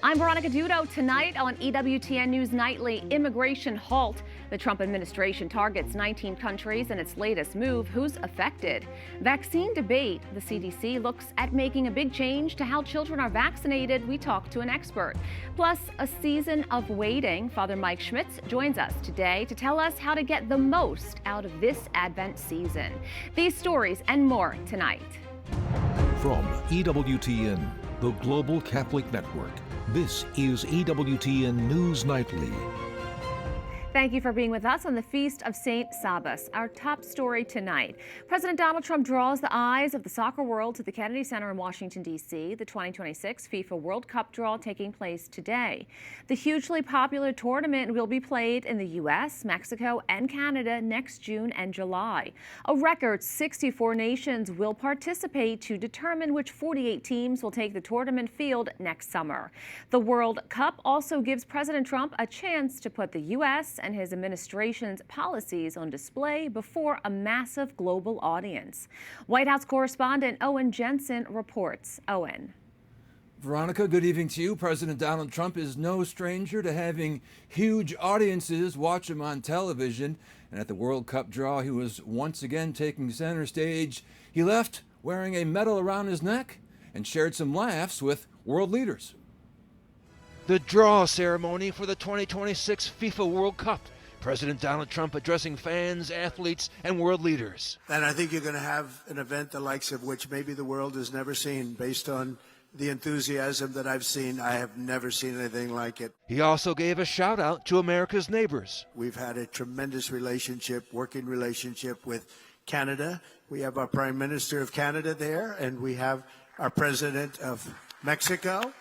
I'm Veronica Dudo. Tonight on EWTN News Nightly, immigration halt. The Trump administration targets 19 countries in its latest move. Who's affected? Vaccine debate. The CDC looks at making a big change to how children are vaccinated. We talk to an expert. Plus, a season of waiting. Father Mike Schmitz joins us today to tell us how to get the most out of this Advent season. These stories and more tonight. From EWTN, the Global Catholic Network, this is EWTN News Nightly. Thank you for being with us on the Feast of St. Sabas. Our top story tonight. President Donald Trump draws the eyes of the soccer world to the Kennedy Center in Washington, D.C., the 2026 FIFA World Cup draw taking place today. The hugely popular tournament will be played in the U.S., Mexico, and Canada next June and July. A record 64 nations will participate to determine which 48 teams will take the tournament field next summer. The World Cup also gives President Trump a chance to put the U.S. and his administration's policies on display before a massive global audience. White House correspondent Owen Jensen reports. Owen. Veronica, good evening to you. President Donald Trump is no stranger to having huge audiences watch him on television. And at the World Cup draw, he was once again taking center stage. He left wearing a medal around his neck and shared some laughs with world leaders. The draw ceremony for the 2026 FIFA World Cup. President Donald Trump addressing fans, athletes, and world leaders. And I think you're going to have an event the likes of which maybe the world has never seen. Based on the enthusiasm that I've seen, I have never seen anything like it. He also gave a shout out to America's neighbors. We've had a tremendous relationship, working relationship with Canada. We have our Prime Minister of Canada there, and we have our President of Mexico.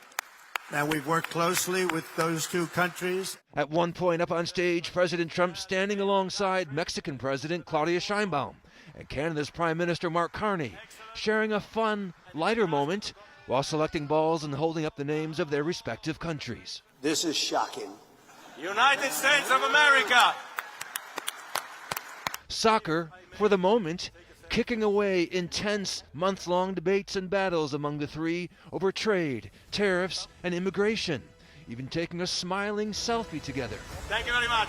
And we've worked closely with those two countries. At one point up on stage, President Trump standing alongside Mexican President Claudia Sheinbaum and Canada's Prime Minister Mark Carney, sharing a fun, lighter moment while selecting balls and holding up the names of their respective countries. This is shocking. United States of America! Soccer, for the moment, kicking away intense month-long debates and battles among the three over trade, tariffs, and immigration, even taking a smiling selfie together. Thank you very much.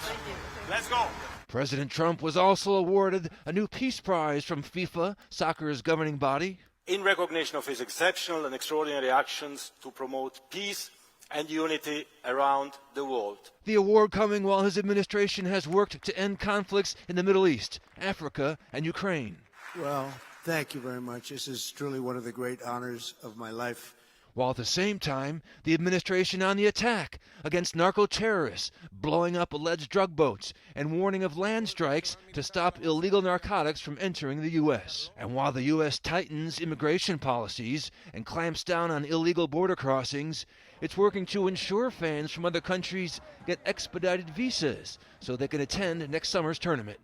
Let's go. President Trump was also awarded a new Peace Prize from FIFA, soccer's governing body, in recognition of his exceptional and extraordinary actions to promote peace and unity around the world. The award coming while his administration has worked to end conflicts in the Middle East, Africa, and Ukraine. Well, thank you very much. This is truly one of the great honors of my life. While at the same time, the administration on the attack against narco-terrorists, blowing up alleged drug boats, and warning of land strikes to stop illegal narcotics from entering the U.S. And while the U.S. tightens immigration policies and clamps down on illegal border crossings, it's working to ensure fans from other countries get expedited visas so they can attend next summer's tournament.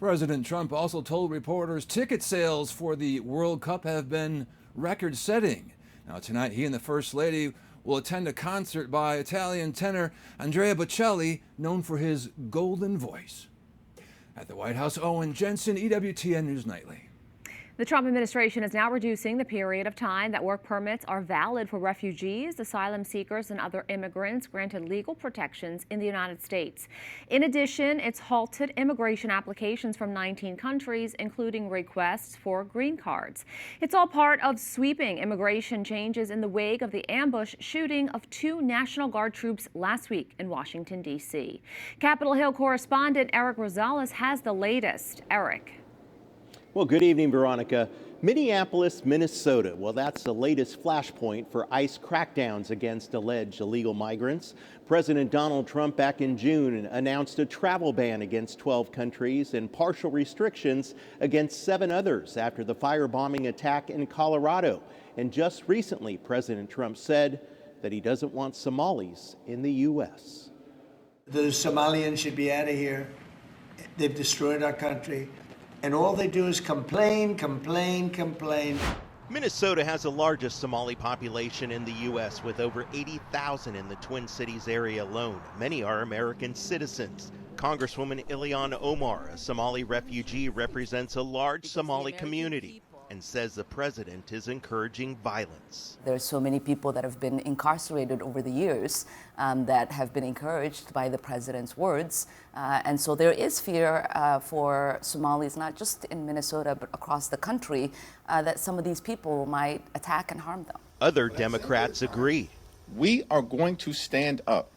President Trump also told reporters ticket sales for the World Cup have been record-setting. Now tonight, he and the First Lady will attend a concert by Italian tenor Andrea Bocelli, known for his golden voice. At the White House, Owen Jensen, EWTN News Nightly. The Trump administration is now reducing the period of time that work permits are valid for refugees, asylum seekers, and other immigrants granted legal protections in the United States. In addition, it's halted immigration applications from 19 countries, including requests for green cards. It's all part of sweeping immigration changes in the wake of the ambush shooting of 2 National Guard troops last week in Washington, D.C. Capitol Hill correspondent Eric Rosales has the latest. Eric. Well, good evening, Veronica. Minneapolis, Minnesota. Well, that's the latest flashpoint for ICE crackdowns against alleged illegal migrants. President Donald Trump back in June announced a travel ban against 12 countries and partial restrictions against 7 others after the firebombing attack in Colorado. And just recently, President Trump said that he doesn't want Somalis in the U.S. The Somalians should be out of here. They've destroyed our country. And all they do is complain, complain, complain. Minnesota has the largest Somali population in the U.S. with over 80,000 in the Twin Cities area alone. Many are American citizens. Congresswoman Ilhan Omar, a Somali refugee, represents a large Somali community. and says the president is encouraging violence. There's so many people that have been incarcerated over the years that have been encouraged by the president's words. And so there is fear for Somalis, not just in Minnesota, but across the country, that some of these people might attack and harm them. Other Democrats agree. We are going to stand up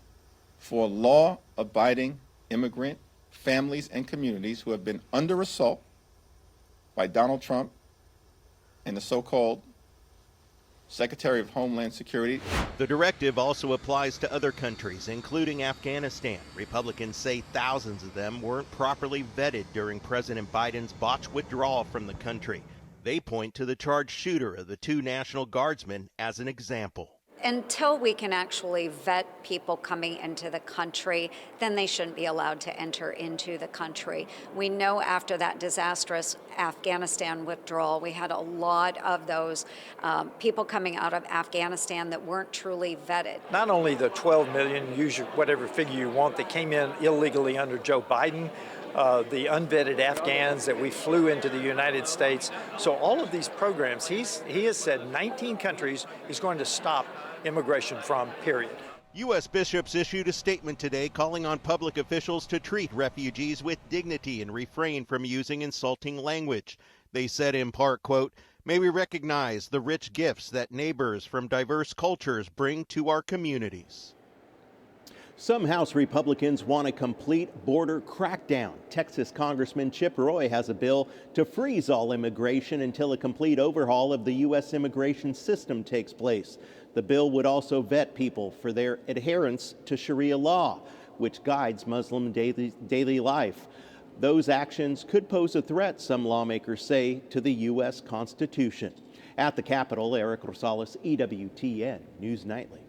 for law-abiding immigrant families and communities who have been under assault by Donald Trump and the so-called Secretary of Homeland Security. The directive also applies to other countries, including Afghanistan. Republicans say thousands of them weren't properly vetted during President Biden's botched withdrawal from the country. They point to the charged shooter of the 2 National Guardsmen as an example. Until we can actually vet people coming into the country, then they shouldn't be allowed to enter into the country. We know after that disastrous Afghanistan withdrawal, we had a lot of those people coming out of Afghanistan that weren't truly vetted. Not only the 12 million, use whatever figure you want, that came in illegally under Joe Biden, the unvetted Afghans that we flew into the United States. So all of these programs, he has said 19 countries he's going to stop immigration from, period. U.S. bishops issued a statement today calling on public officials to treat refugees with dignity and refrain from using insulting language. They said in part, quote, "May we recognize the rich gifts that neighbors from diverse cultures bring to our communities." Some House Republicans want a complete border crackdown. Texas Congressman Chip Roy has a bill to freeze all immigration until a complete overhaul of the U.S. immigration system takes place. The bill would also vet people for their adherence to Sharia law, which guides Muslim daily life. Those actions could pose a threat, some lawmakers say, to the U.S. Constitution. At the Capitol, Eric Rosales, EWTN News Nightly.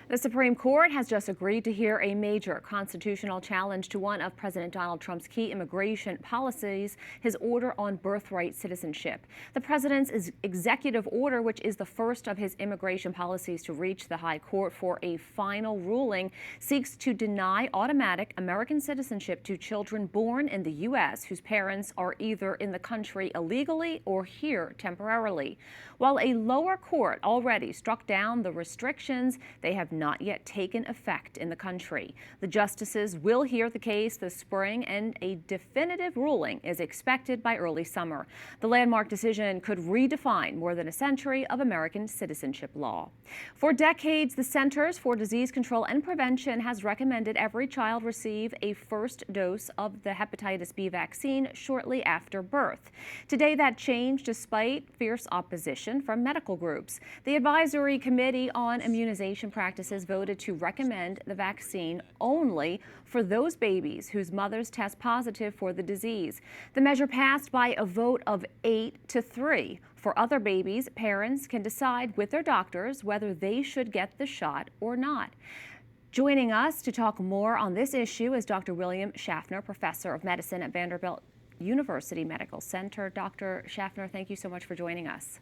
The Supreme Court has just agreed to hear a major constitutional challenge to one of President Donald Trump's key immigration policies, his order on birthright citizenship. The president's executive order, which is the first of his immigration policies to reach the high court for a final ruling, seeks to deny automatic American citizenship to children born in the U.S. whose parents are either in the country illegally or here temporarily. While a lower court already struck down the restrictions, they have not yet taken effect in the country. The justices will hear the case this spring, and a definitive ruling is expected by early summer. The landmark decision could redefine more than a century of American citizenship law. For decades, the Centers for Disease Control and Prevention has recommended every child receive a first dose of the hepatitis B vaccine shortly after birth. Today, that changed despite fierce opposition from medical groups. The Advisory Committee on Immunization Practices voted to recommend the vaccine only for those babies whose mothers test positive for the disease. The measure passed by a vote of 8-3. For other babies, parents can decide with their doctors whether they should get the shot or not. Joining us to talk more on this issue is Dr. William Schaffner, professor of medicine at Vanderbilt University Medical Center. Dr. Schaffner, thank you so much for joining us.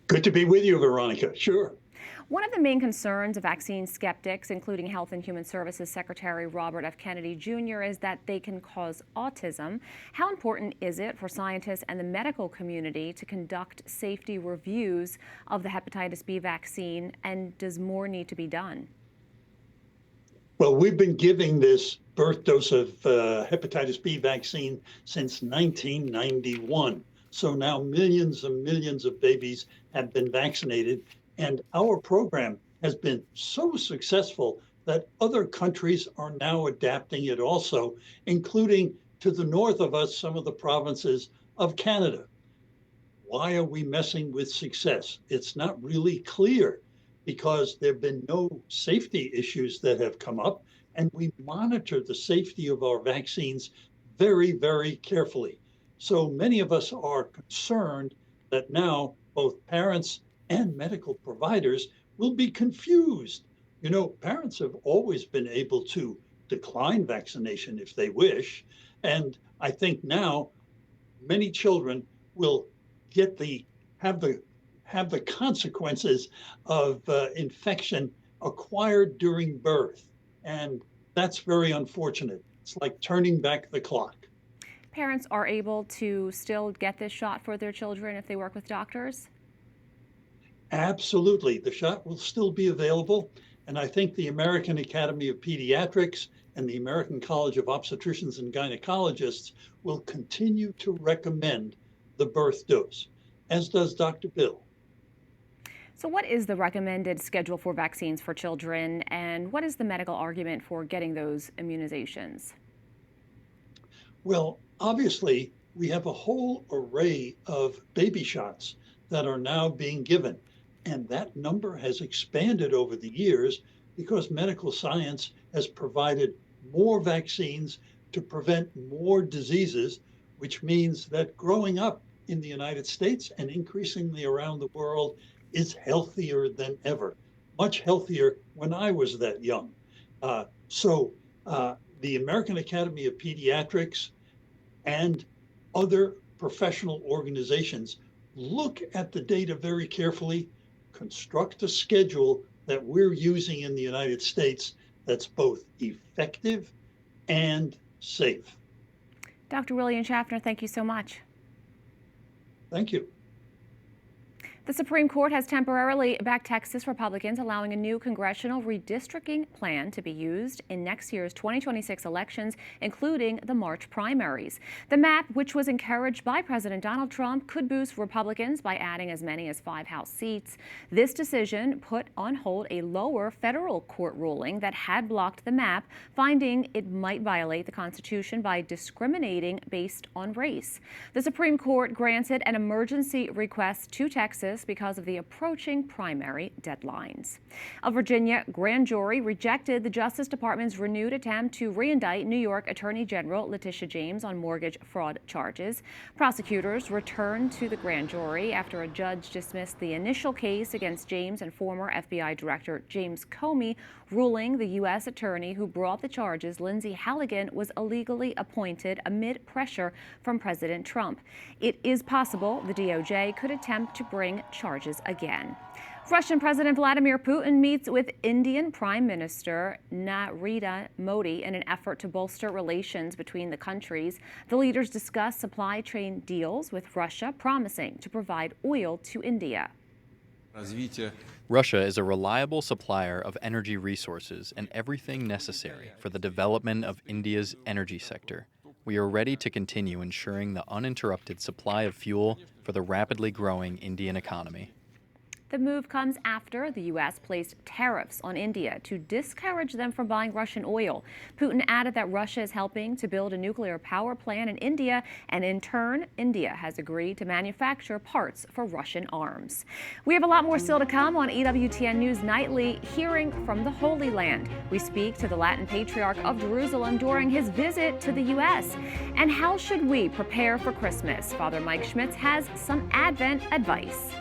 Good to be with you, Veronica. Sure. One of the main concerns of vaccine skeptics, including Health and Human Services Secretary Robert F. Kennedy Jr., is that they can cause autism. How important is it for scientists and the medical community to conduct safety reviews of the hepatitis B vaccine, and does more need to be done? Well, we've been giving this birth dose of hepatitis B vaccine since 1991. So now millions and millions of babies have been vaccinated, and our program has been so successful that other countries are now adapting it also, including to the north of us, some of the provinces of Canada. Why are we messing with success? It's not really clear, because there have been no safety issues that have come up, and we monitor the safety of our vaccines very, very carefully. So many of us are concerned that now both parents and medical providers will be confused. You know, parents have always been able to decline vaccination if they wish. And I think now many children will have the consequences of infection acquired during birth. And that's very unfortunate. It's like turning back the clock. Parents are able to still get this shot for their children if they work with doctors? Absolutely. The shot will still be available. And I think the American Academy of Pediatrics and the American College of Obstetricians and Gynecologists will continue to recommend the birth dose, as does Dr. Bill. So what is the recommended schedule for vaccines for children, and what is the medical argument for getting those immunizations? Well, obviously, we have a whole array of baby shots that are now being given. And that number has expanded over the years because medical science has provided more vaccines to prevent more diseases, which means that growing up in the United States and increasingly around the world is healthier than ever, much healthier when I was that young. So the American Academy of Pediatrics and other professional organizations look at the data very carefully, construct a schedule that we're using in the United States that's both effective and safe. Dr. William Schaffner, thank you so much. Thank you. The Supreme Court has temporarily backed Texas Republicans, allowing a new congressional redistricting plan to be used in next year's 2026 elections, including the March primaries. The map, which was encouraged by President Donald Trump, could boost Republicans by adding as many as 5 House seats. This decision put on hold a lower federal court ruling that had blocked the map, finding it might violate the Constitution by discriminating based on race. The Supreme Court granted an emergency request to Texas because of the approaching primary deadlines. A Virginia grand jury rejected the Justice Department's renewed attempt to re-indict New York Attorney General Letitia James on mortgage fraud charges. Prosecutors returned to the grand jury after a judge dismissed the initial case against James and former FBI Director James Comey, ruling the U.S. attorney who brought the charges, Lindsay Halligan, was illegally appointed amid pressure from President Trump. It is possible the DOJ could attempt to bring charges again. Russian President Vladimir Putin meets with Indian Prime Minister Narendra Modi in an effort to bolster relations between the countries. The leaders discuss supply chain deals with Russia, promising to provide oil to India. Russia is a reliable supplier of energy resources and everything necessary for the development of India's energy sector. We are ready to continue ensuring the uninterrupted supply of fuel for the rapidly growing Indian economy. The move comes after the U.S. placed tariffs on India to discourage them from buying Russian oil. Putin added that Russia is helping to build a nuclear power plant in India, and in turn, India has agreed to manufacture parts for Russian arms. We have a lot more still to come on EWTN News Nightly, hearing from the Holy Land. We speak to the Latin Patriarch of Jerusalem during his visit to the U.S. And how should we prepare for Christmas? Father Mike Schmitz has some Advent advice.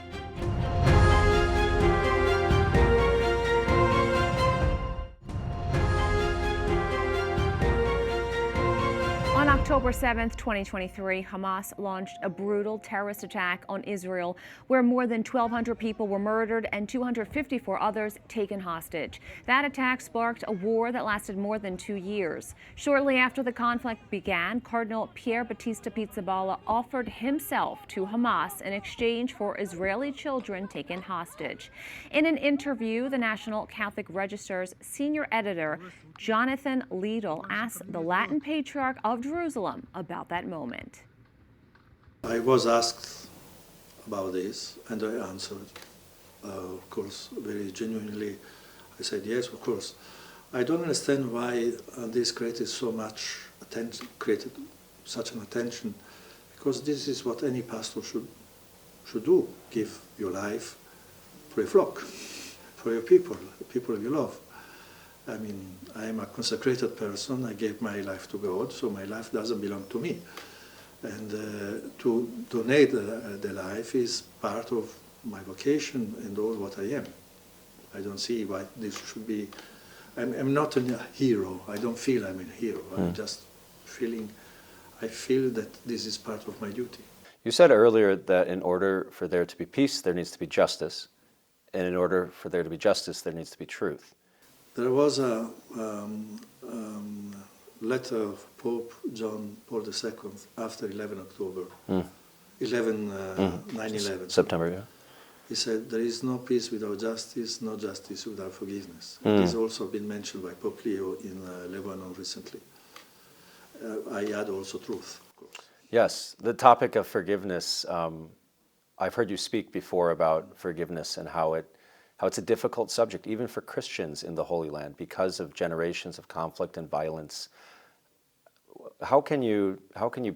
On October 7th, 2023, Hamas launched a brutal terrorist attack on Israel where more than 1,200 people were murdered and 254 others taken hostage. That attack sparked a war that lasted more than 2 years. Shortly after the conflict began, Cardinal Pier Battista Pizzaballa offered himself to Hamas in exchange for Israeli children taken hostage. In an interview, the National Catholic Register's senior editor, Jonathan Liedl, asked the Latin Patriarch of Jerusalem about that moment. I was asked about this and I answered, of course, very genuinely. I said, yes, of course. I don't understand why this created so much attention, created such an attention, because this is what any pastor should do, give your life for a flock, for your people, the people you love. I mean, I am a consecrated person. I gave my life to God, so my life doesn't belong to me. And to donate the life is part of my vocation and all what I am. I don't see why this should be. I'm not a hero. I don't feel I'm a hero. I'm just I feel that this is part of my duty. You said earlier that in order for there to be peace, there needs to be justice. And in order for there to be justice, there needs to be truth. There was a letter of Pope John Paul II after 11 October, 9/11. September, yeah. He said, there is no peace without justice, no justice without forgiveness. It has also been mentioned by Pope Leo in Lebanon recently. I add also truth, of course. Yes, the topic of forgiveness, I've heard you speak before about forgiveness and how it's a difficult subject, even for Christians in the Holy Land, because of generations of conflict and violence. How can you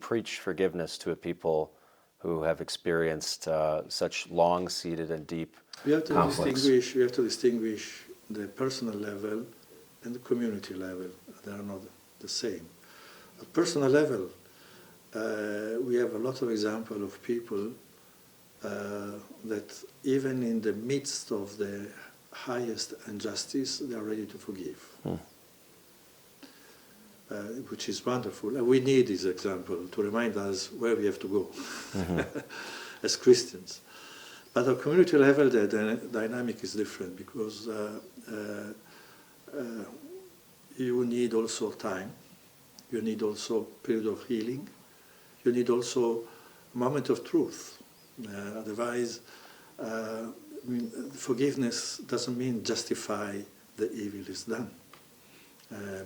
preach forgiveness to a people who have experienced such long-seated and deep conflicts? We have to distinguish the personal level and the community level. They are not the same. At personal level, we have a lot of examples of people that even in the midst of the highest injustice, they are ready to forgive, which is wonderful. And we need this example to remind us where we have to go as Christians. But at community level, the dynamic is different because you need also time. You need also period of healing. You need also moment of truth. Otherwise, forgiveness doesn't mean justify the evil is done.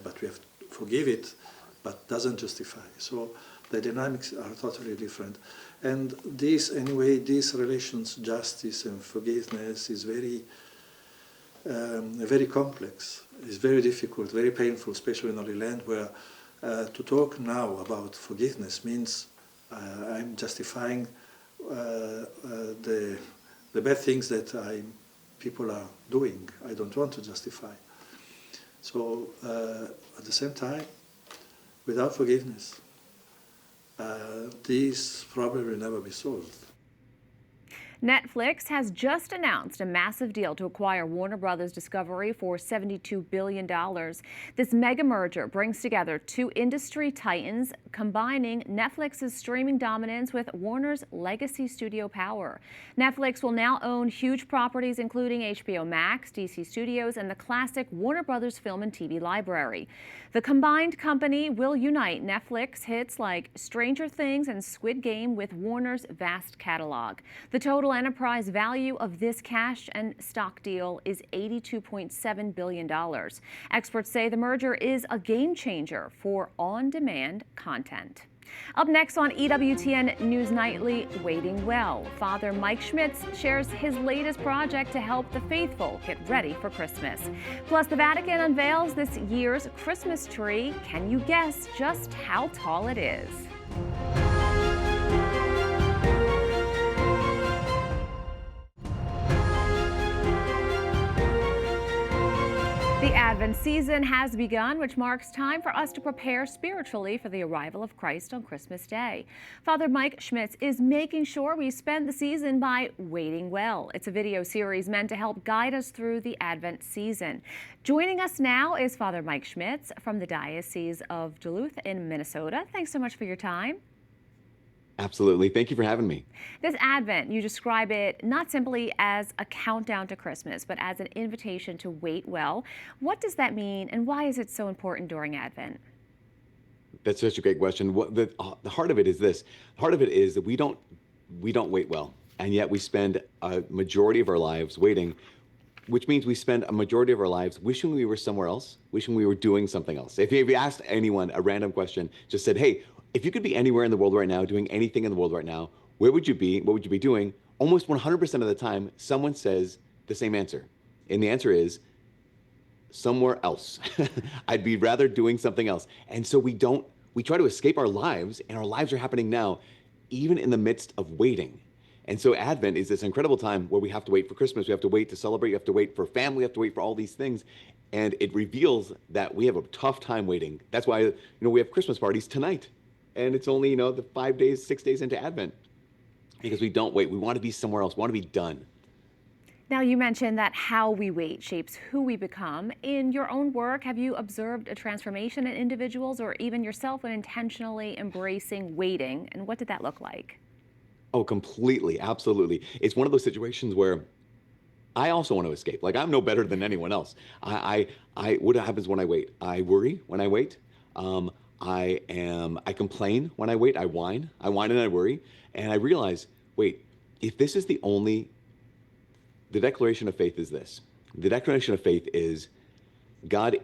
But we have to forgive it, but doesn't justify. So the dynamics are totally different. And these relations, justice and forgiveness, is very complex. It's very difficult, very painful, especially in Holy Land, where to talk now about forgiveness means I'm justifying the bad things that people are doing. I don't want to justify. So at the same time, without forgiveness, these problems will never be solved. Netflix has just announced a massive deal to acquire Warner Brothers Discovery for $72 billion. This mega merger brings together two industry titans, combining Netflix's streaming dominance with Warner's legacy studio power. Netflix will now own huge properties including HBO Max, DC Studios, and the classic Warner Brothers film and TV library. The combined company will unite Netflix hits like Stranger Things and Squid Game with Warner's vast catalog. The total enterprise value of this cash and stock deal is $82.7 billion. Experts say the merger is a game changer for on-demand content. Up next on EWTN News Nightly, Waiting Well, Father Mike Schmitz shares his latest project to help the faithful get ready for Christmas. Plus, the Vatican unveils this year's Christmas tree. Can you guess just how tall it is? The Advent season has begun, which marks time for us to prepare spiritually for the arrival of Christ on Christmas Day. Father Mike Schmitz is making sure we spend the season by waiting well. It's a video series meant to help guide us through the Advent season. Joining us now is Father Mike Schmitz from the Diocese of Duluth in Minnesota. Thanks so much for your time. Absolutely. Thank you for having me. This Advent, you describe it not simply as a countdown to Christmas, but as an invitation to wait well. What does that mean, and why is it so important during Advent? That's such a great question. The heart of it is this. The heart of it is that we don't wait well, and yet we spend a majority of our lives waiting, which means we spend a majority of our lives wishing we were somewhere else, wishing we were doing something else. If you asked anyone a random question, just said, hey, if you could be anywhere in the world right now, doing anything in the world right now, where would you be? What would you be doing? Almost 100% of the time, someone says the same answer. And the answer is somewhere else. I'd be rather doing something else. And so we try to escape our lives, and our lives are happening now, even in the midst of waiting. And so Advent is this incredible time where we have to wait for Christmas. We have to wait to celebrate. We have to wait for family. We have to wait for all these things. And it reveals that we have a tough time waiting. That's why, we have Christmas parties tonight. And it's only, the 5 days, 6 days into Advent, because we don't wait. We want to be somewhere else. We want to be done. Now, you mentioned that how we wait shapes who we become. In your own work, have you observed a transformation in individuals or even yourself when intentionally embracing waiting? And what did that look like? Oh, completely. Absolutely. It's one of those situations where I also want to escape. Like, I'm no better than anyone else. What happens when I wait? I worry when I wait. I complain when I wait. I whine and I worry. And I realize, wait, if this is the declaration of faith is this. The declaration of faith is God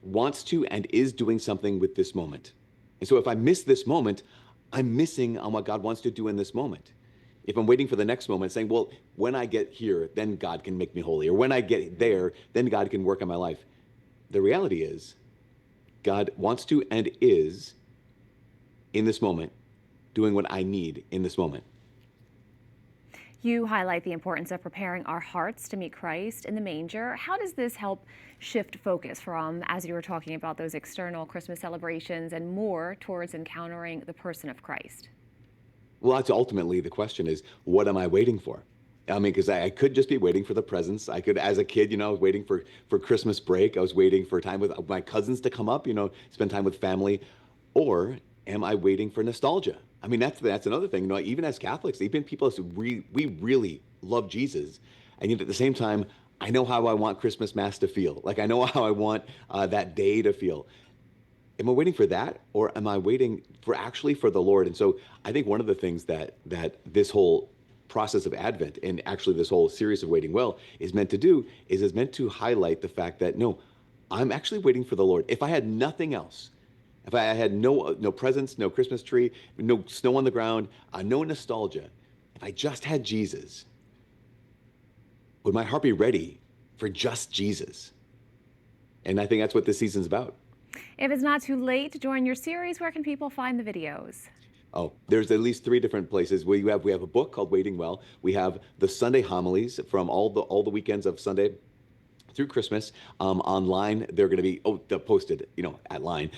wants to and is doing something with this moment. And so if I miss this moment, I'm missing on what God wants to do in this moment. If I'm waiting for the next moment, saying, well, when I get here, then God can make me holy. Or when I get there, then God can work on my life. The reality is, God wants to and is, in this moment, doing what I need in this moment. You highlight the importance of preparing our hearts to meet Christ in the manger. How does this help shift focus from, as you were talking about, those external Christmas celebrations and more towards encountering the person of Christ? Well, that's ultimately the question is, what am I waiting for? I mean, because I could just be waiting for the presents. I could, as a kid, I was waiting for Christmas break. I was waiting for time with my cousins to come up, spend time with family. Or am I waiting for nostalgia? I mean, that's another thing. Even as Catholics, even people, we really love Jesus. And yet at the same time, I know how I want Christmas Mass to feel. Like, I know how I want that day to feel. Am I waiting for that, or am I waiting for the Lord? And so I think one of the things that this whole process of Advent and actually this whole series of Waiting Well is meant to do is meant to highlight the fact that, no, I'm actually waiting for the Lord. If I had nothing else, if I had no presents, no Christmas tree, no snow on the ground, no nostalgia, if I just had Jesus, would my heart be ready for just Jesus? And I think that's what this season's about. If it's not too late to join your series, where can people find the videos? Oh, there's at least 3 different places. We have a book called Waiting Well. We have the Sunday homilies from all the weekends of Sunday through Christmas. Online, they're going to be posted, at line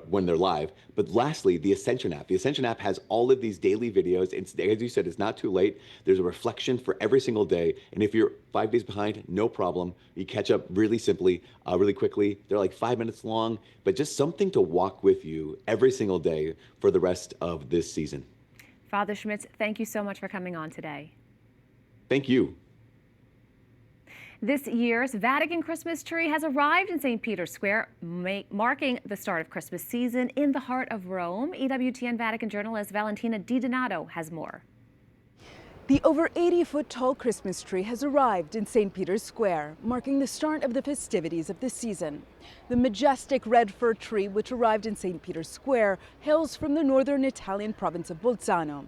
when they're live. But lastly, the Ascension app. The Ascension app has all of these daily videos. As you said, it's not too late. There's a reflection for every single day. And if you're 5 days behind, no problem. You catch up really simply, really quickly. They're like 5 minutes long, but just something to walk with you every single day for the rest of this season. Father Schmitz, thank you so much for coming on today. Thank you. This year's Vatican Christmas tree has arrived in St. Peter's Square, marking the start of Christmas season in the heart of Rome. EWTN Vatican journalist Valentina Di Donato has more. The over 80-foot-tall Christmas tree has arrived in St. Peter's Square, marking the start of the festivities of the season. The majestic red fir tree, which arrived in St. Peter's Square, hails from the northern Italian province of Bolzano.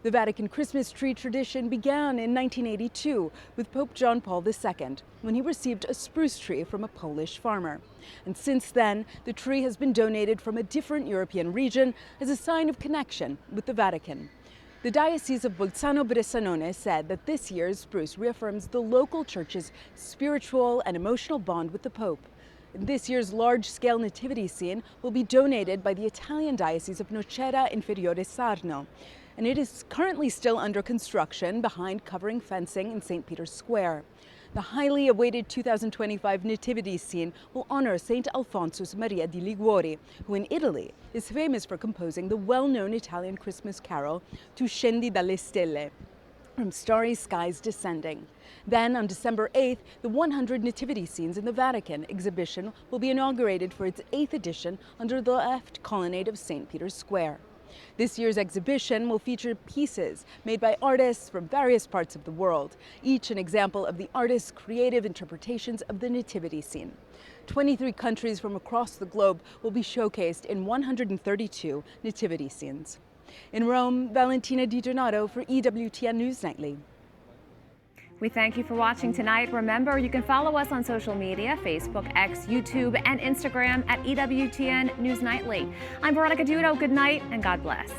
The Vatican Christmas tree tradition began in 1982 with Pope John Paul II, when he received a spruce tree from a Polish farmer. And since then, the tree has been donated from a different European region as a sign of connection with the Vatican. The Diocese of Bolzano-Bressanone said that this year's spruce reaffirms the local church's spiritual and emotional bond with the Pope. This year's large-scale nativity scene will be donated by the Italian Diocese of Nocera Inferiore Sarno, and it is currently still under construction behind covering fencing in St. Peter's Square. The highly awaited 2025 nativity scene will honor Saint Alphonsus Maria di Liguori, who in Italy is famous for composing the well-known Italian Christmas carol Tu scendi dalle stelle, from starry skies descending. Then on December 8th, the 100 Nativity Scenes in the Vatican exhibition will be inaugurated for its 8th edition under the left colonnade of St. Peter's Square. This year's exhibition will feature pieces made by artists from various parts of the world, each an example of the artist's creative interpretations of the nativity scene. 23 countries from across the globe will be showcased in 132 nativity scenes. In Rome, Valentina Di Donato for EWTN News Nightly. We thank you for watching tonight. Remember, you can follow us on social media, Facebook, X, YouTube, and Instagram at EWTN News Nightly. I'm Veronica Dudo. Good night and God bless.